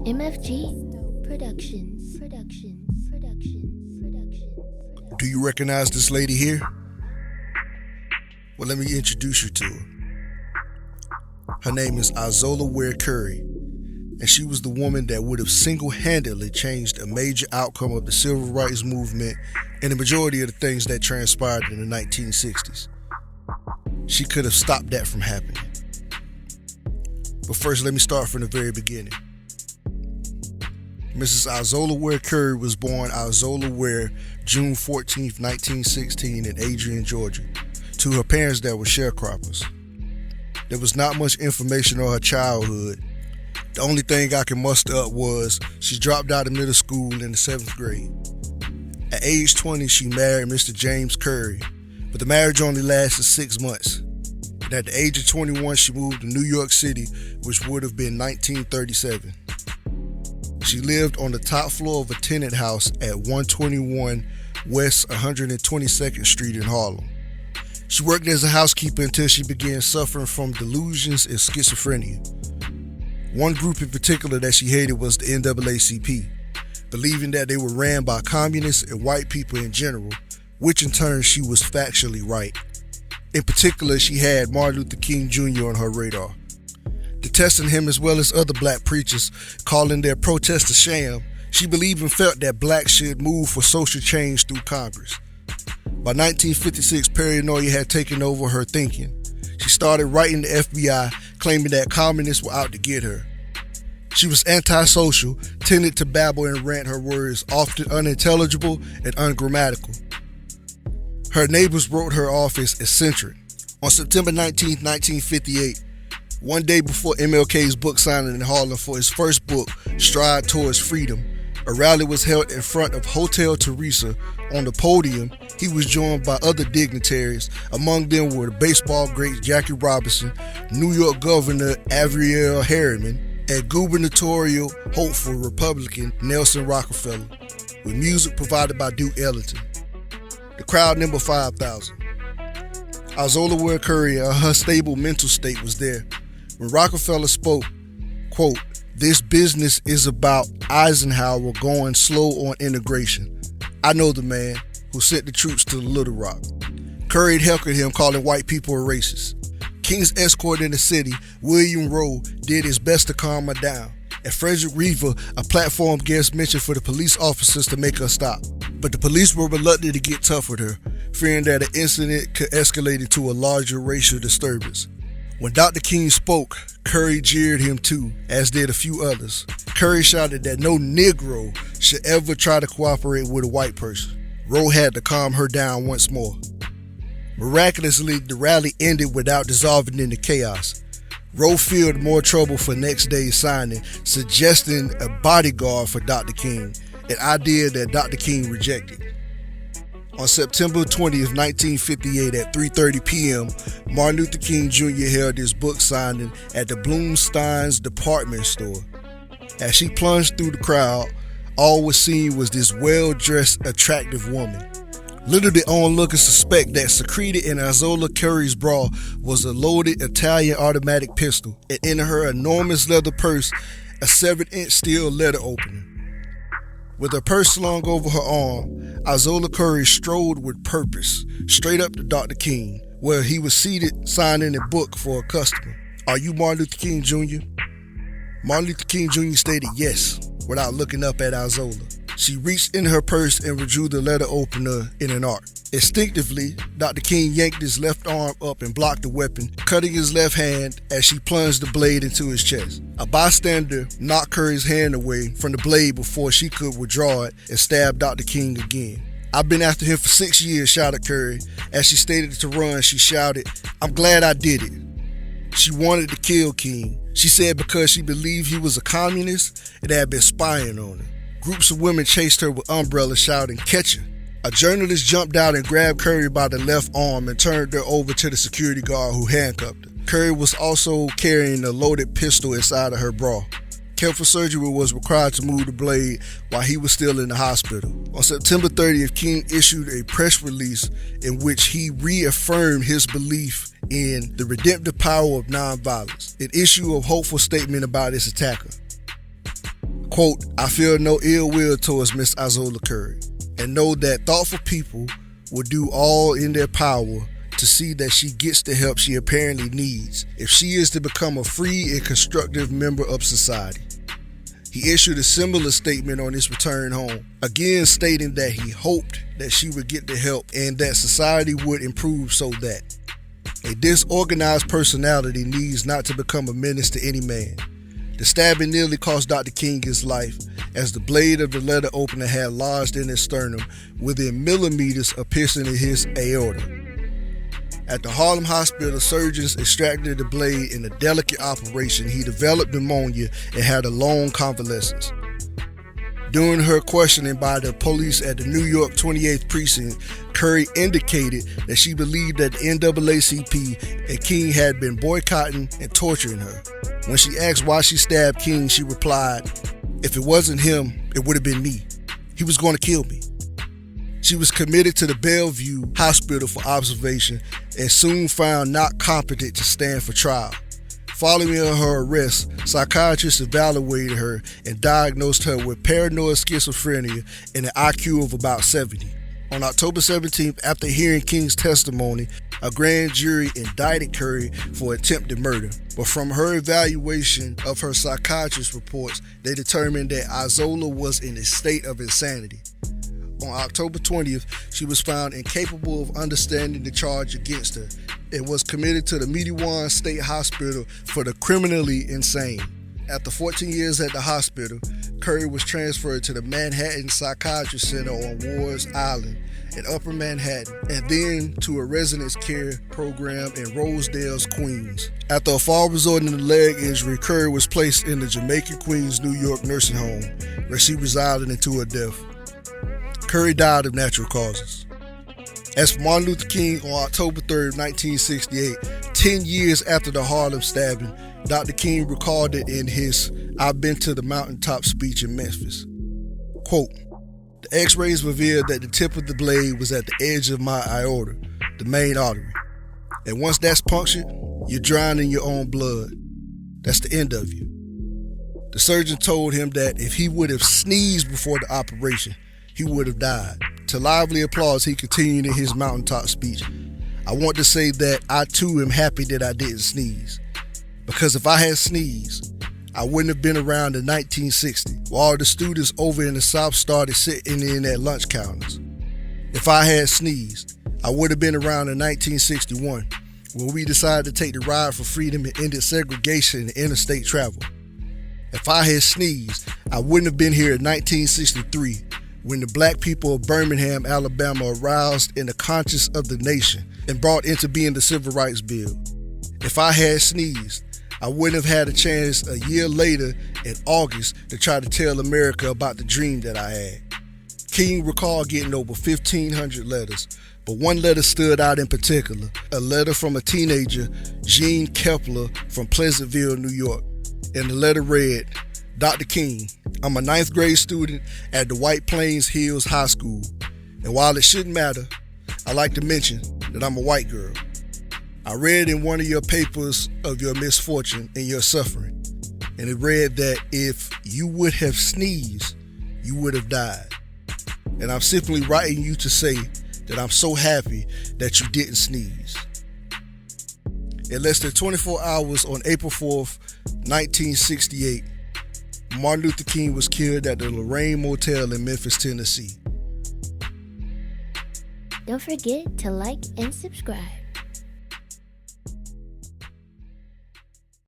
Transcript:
MFG Productions. Do you recognize this lady here? Well, let me introduce you to her. Her name is Izola Curry, and she was the woman that would have single-handedly changed a major outcome of the civil rights movement and the majority of the things that transpired in the 1960s. She could have stopped that from happening. But first, let me start from the very beginning. Mrs. Izola Curry was born Izola Ware June 14, 1916 in Adrian, Georgia, to her parents that were sharecroppers. There was not much information on her childhood. The only thing I can muster up was she dropped out of middle school in the 7th grade. At age 20, she married Mr. James Curry, but the marriage only lasted 6 months. And at the age of 21, she moved to New York City, which would have been 1937. She lived on the top floor of a tenant house at 121 West 122nd Street in Harlem. She worked as a housekeeper until she began suffering from delusions and schizophrenia. One group in particular that she hated was the NAACP, believing that they were ran by communists and white people in general, which in turn she was factually right. In particular, she had Martin Luther King Jr. on her radar. Detesting him as well as other black preachers, calling their protest a sham, she believed and felt that blacks should move for social change through Congress. By 1956, paranoia had taken over her thinking. She started writing the FBI, claiming that communists were out to get her. She was antisocial, tended to babble and rant, her words often unintelligible and ungrammatical. Her neighbors wrote her off as eccentric. On September 19, 1958, one day before MLK's book signing in Harlem for his first book, Stride Towards Freedom, a rally was held in front of Hotel Teresa. On the podium, he was joined by other dignitaries. Among them were the baseball great Jackie Robinson, New York Governor Averell Harriman, and gubernatorial hopeful Republican Nelson Rockefeller, with music provided by Duke Ellington. The crowd numbered 5,000. Izola Curry and her stable mental state was there. When Rockefeller spoke, quote, "This business is about Eisenhower going slow on integration. I know the man who sent the troops to Little Rock." Curry heckled him, calling white people a racist. King's escort in the city, William Rowe, did his best to calm her down. And Frederick Reaver, a platform guest, mentioned for the police officers to make her stop. But the police were reluctant to get tough with her, fearing that an incident could escalate into a larger racial disturbance. When Dr. King spoke, Curry jeered him too, as did a few others. Curry shouted that no Negro should ever try to cooperate with a white person. Rowe had to calm her down once more. Miraculously, the rally ended without dissolving into chaos. Rowe feared more trouble for next day's signing, suggesting a bodyguard for Dr. King, an idea that Dr. King rejected. On September 20th, 1958 at 3:30 p.m., Martin Luther King Jr. held his book signing at the Bloomstein's department store. As she plunged through the crowd, all was seen was this well-dressed, attractive woman. Little did onlookers suspect that secreted in Izola Curry's bra was a loaded Italian automatic pistol, and in her enormous leather purse, a 7-inch steel letter opener. With her purse slung over her arm, Izola Curry strode with purpose straight up to Dr. King, where he was seated signing a book for a customer. "Are you Martin Luther King Jr.?" Martin Luther King Jr. stated yes, without looking up at Izola. She reached in her purse and withdrew the letter opener in an arc. Instinctively, Dr. King yanked his left arm up and blocked the weapon, cutting his left hand as she plunged the blade into his chest. A bystander knocked Curry's hand away from the blade before she could withdraw it and stabbed Dr. King again. "I've been after him for 6 years," shouted Curry. As she stated to run, she shouted, "I'm glad I did it." She wanted to kill King. She said because she believed he was a communist and had been spying on her. Groups of women chased her with umbrellas, shouting, "Catch her." A journalist jumped out and grabbed Curry by the left arm and turned her over to the security guard who handcuffed her. Curry was also carrying a loaded pistol inside of her bra. Careful surgery was required to move the blade while he was still in the hospital. On September 30th, King issued a press release in which he reaffirmed his belief in the redemptive power of nonviolence, an issue of hopeful statement about its attacker. Quote, I feel no ill will towards Miss Izola Curry and know that thoughtful people will do all in their power to see that she gets the help she apparently needs if she is to become a free and constructive member of society. He issued a similar statement on his return home, again stating that he hoped that she would get the help and that society would improve so that a disorganized personality needs not to become a menace to any man. The stabbing nearly cost Dr. King his life, as the blade of the letter opener had lodged in his sternum within millimeters of piercing his aorta. At the Harlem hospital, surgeons extracted the blade in a delicate operation. He developed pneumonia and had a long convalescence. During her questioning by the police at the New York 28th Precinct, Curry indicated that she believed that the NAACP and King had been boycotting and torturing her. When she asked why she stabbed King, she replied, if it wasn't him, it would have been me. He was going to kill me. She was committed to the Bellevue Hospital for observation and soon found not competent to stand for trial. Following her arrest, psychiatrists evaluated her and diagnosed her with paranoid schizophrenia and an IQ of about 70. On October 17th, after hearing King's testimony, a grand jury indicted Curry for attempted murder. But from her evaluation of her psychiatrist reports, they determined that Izola was in a state of insanity. On October 20th, she was found incapable of understanding the charge against her and was committed to the Mediwan State Hospital for the criminally insane. After 14 years at the hospital, Curry was transferred to the Manhattan Psychiatry Center on Ward's Island in Upper Manhattan, and then to a residence care program in Rosedale, Queens. After a fall resulting in a leg injury, Curry was placed in the Jamaica Queens, New York nursing home, where she resided until her death. Curry died of natural causes. As for Martin Luther King, on October 3, 1968, 10 years after the Harlem stabbing, Dr. King recalled it in his I've Been to the Mountaintop speech in Memphis. Quote, the x-rays revealed that the tip of the blade was at the edge of my aorta, the main artery. And once that's punctured, you're drowning in your own blood. That's the end of you. The surgeon told him that if he would have sneezed before the operation, he would have died. To lively applause, he continued in his mountaintop speech. I want to say that I too am happy that I didn't sneeze. Because if I had sneezed, I wouldn't have been around in 1960, while the students over in the South started sitting in at lunch counters. If I had sneezed, I would have been around in 1961, when we decided to take the ride for freedom and ended segregation and interstate travel. If I had sneezed, I wouldn't have been here in 1963, when the black people of Birmingham, Alabama aroused in the conscience of the nation and brought into being the Civil Rights Bill. If I had sneezed, I wouldn't have had a chance a year later in August to try to tell America about the dream that I had. King recalled getting over 1,500 letters, but one letter stood out in particular, a letter from a teenager, Jean Kepler from Pleasantville, New York. And the letter read, Dr. King, I'm a 9th grade student at the White Plains Hills High School, and while it shouldn't matter, I like to mention that I'm a white girl. I read in one of your papers of your misfortune and your suffering, and it read that if you would have sneezed, you would have died. And I'm simply writing you to say that I'm so happy that you didn't sneeze. In less than 24 hours on April 4th, 1968, Martin Luther King was killed at the Lorraine Motel in Memphis, Tennessee. Don't forget to like and subscribe.